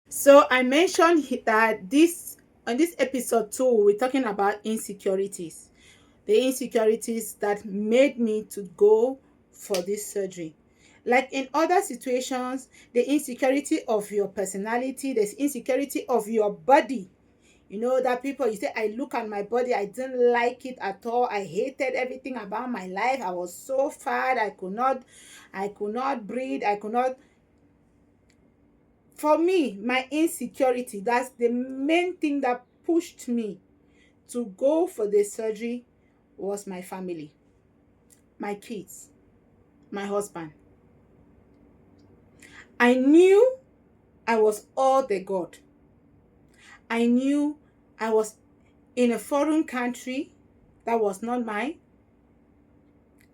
So I mentioned that this on this episode too, we're talking about insecurities. The insecurities that made me to go for this surgery. Like in other situations, the insecurity of your personality, the insecurity of your body. You know that people you say, I look at my body, I didn't like it at all. I hated everything about my life. I was so fat, I could not breathe, I could not. For me, my insecurity, that's the main thing that pushed me to go for the surgery, was my family, my kids, my husband. I knew I was all the god. I knew I was in a foreign country that was not mine,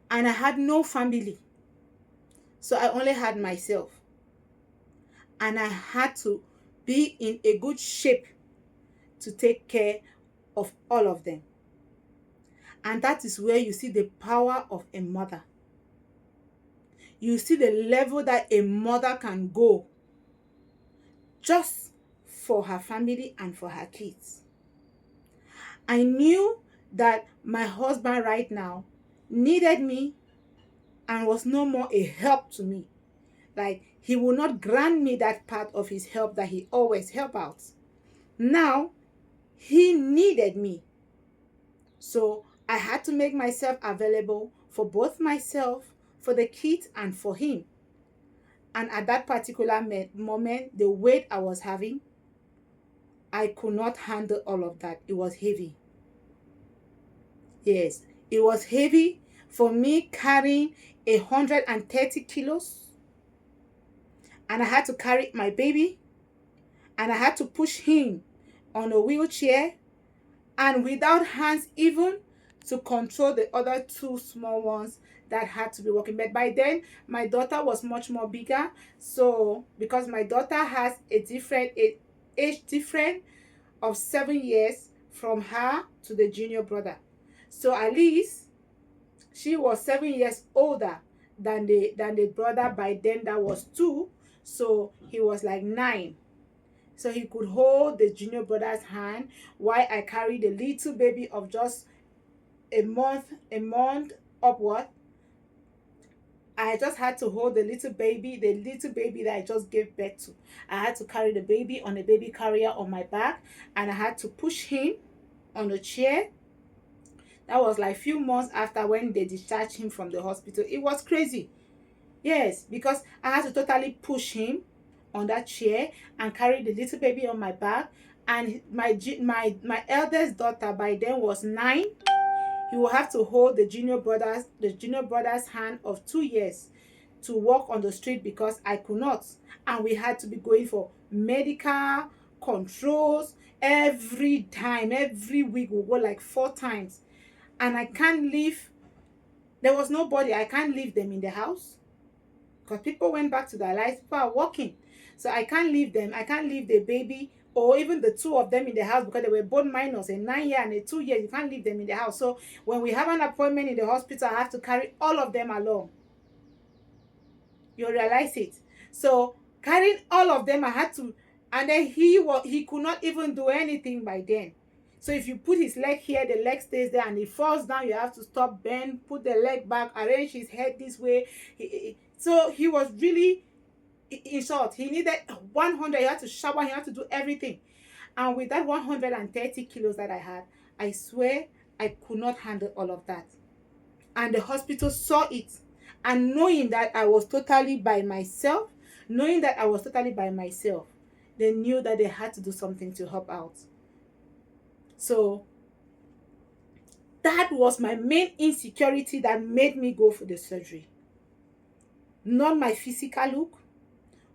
and I had no family. So I only had myself, and I had to be in a good shape to take care of all of them. And that is where you see the power of a mother. You see the level that a mother can go just for her family and for her kids. I knew that my husband right now needed me and was no more a help to me. Like, he will not grant me that part of his help that he always help out. Now he needed me. So I had to make myself available for both myself, for the kids, and for him. And at that particular moment, the weight I was having, I could not handle all of that. It was heavy. Yes, it was heavy for me carrying 130 kilos. And I had to carry my baby. And I had to push him on a wheelchair. And without hands even to control the other two small ones that had to be walking. But by then, my daughter was much more bigger. So, because my daughter has a age difference of 7 years from her to the junior brother. So at least she was 7 years older than the brother by then that was two. So he was like 9. So he could hold the junior brother's hand while I carried the little baby of just a month upward. I just had to hold the little baby that I just gave birth to. I had to carry the baby on a baby carrier on my back, and I had to push him on a chair. That was like few months after when they discharged him from the hospital. It was crazy. Yes, because I had to totally push him on that chair and carry the little baby on my back. And my eldest daughter by then was 9. He will have to hold the junior brother's hand of 2 years to walk on the street because I could not. And we had to be going for medical controls every time. Every week we go like 4 times. And I can't leave. There was nobody. I can't leave them in the house because people went back to their lives. People are working. So I can't leave them. I can't leave the baby or even the two of them in the house because they were both minors, a 9 year and a 2 year. You can't leave them in the house. So when we have an appointment in the hospital, I have to carry all of them along. You realize it. So carrying all of them, I had to, and then he could not even do anything by then. So if you put his leg here, the leg stays there, and he falls down, you have to stop, bend, put the leg back, arrange his head this way. So he was really, in short, he needed 100. He had to shower, he had to do everything. And with that 130 kilos that I had, I swear I could not handle all of that. And the hospital saw it. And knowing that I was totally by myself, they knew that they had to do something to help out. So that was my main insecurity that made me go for the surgery. Not my physical look,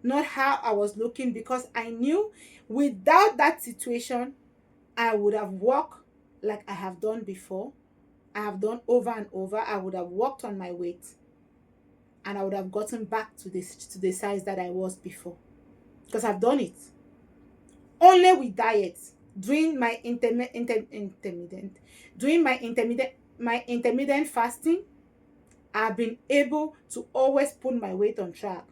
not how I was looking, because I knew without that situation, I would have walked like I have done before. I have done over and over. I would have walked on my weight, and I would have gotten back to the size that I was before, because I've done it. Only with diet, doing my intermittent fasting, I've been able to always put my weight on track.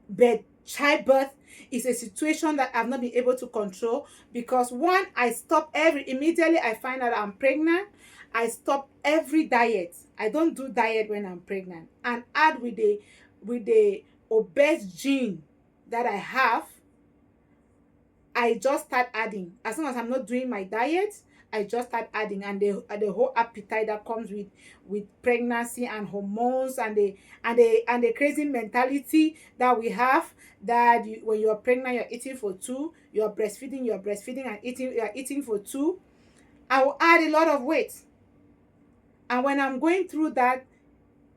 But Childbirth is a situation that I've not been able to control because one, I stop immediately I find out I'm pregnant, I stop every diet. I don't do diet when I'm pregnant. And add with the obese gene that I have, I just start adding. As long as I'm not doing my diet, I just start adding, and the whole appetite that comes with pregnancy and hormones and the crazy mentality that we have, that when you're pregnant you're eating for two, you're breastfeeding and you're eating for two. I will add a lot of weight, and when I'm going through that,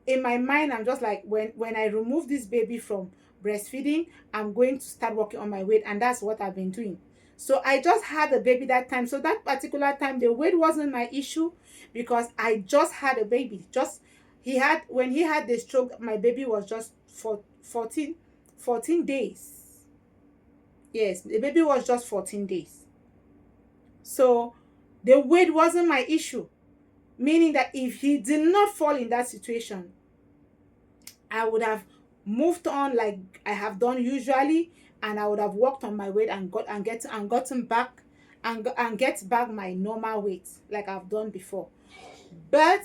in my mind I'm just like, when I remove this baby from breastfeeding, I'm going to start working on my weight, and that's what I've been doing. So I just had a baby that time. So that particular time the weight wasn't my issue, because I just had a baby. Just he had When he had the stroke, my baby was just for 14 days. Yes, the baby was just 14 days. So the weight wasn't my issue, meaning that if he did not fall in that situation, I would have moved on like I have done usually, and I would have worked on my weight and gotten back and get back my normal weight like I've done before. But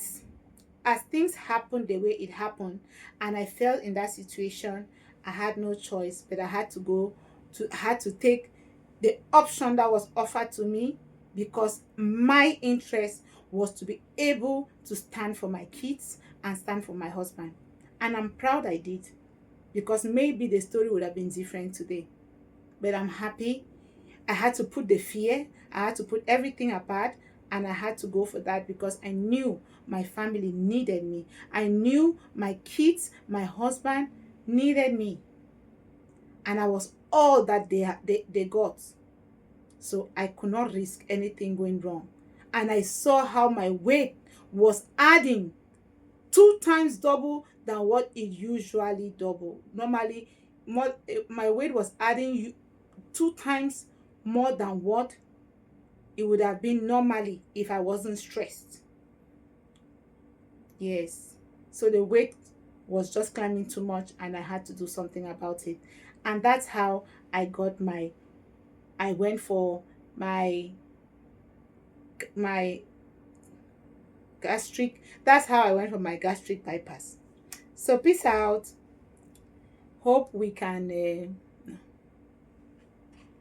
as things happened the way it happened, and I fell in that situation, I had no choice, but I had to take the option that was offered to me, because my interest was to be able to stand for my kids and stand for my husband. And I'm proud I did, because maybe the story would have been different today. But I'm happy. I had to put the fear, I had to put everything apart, and I had to go for that, because I knew my family needed me. I knew my kids, my husband needed me. And I was all that they got. So I could not risk anything going wrong. And I saw how my weight was adding 2 times double than what it usually double. Normally, my weight was adding 2 times more than what it would have been normally if I wasn't stressed. Yes. So the weight was just climbing too much, and I had to do something about it. And that's how I went for my my gastric. That's how I went for my gastric bypass. So peace out. Hope we can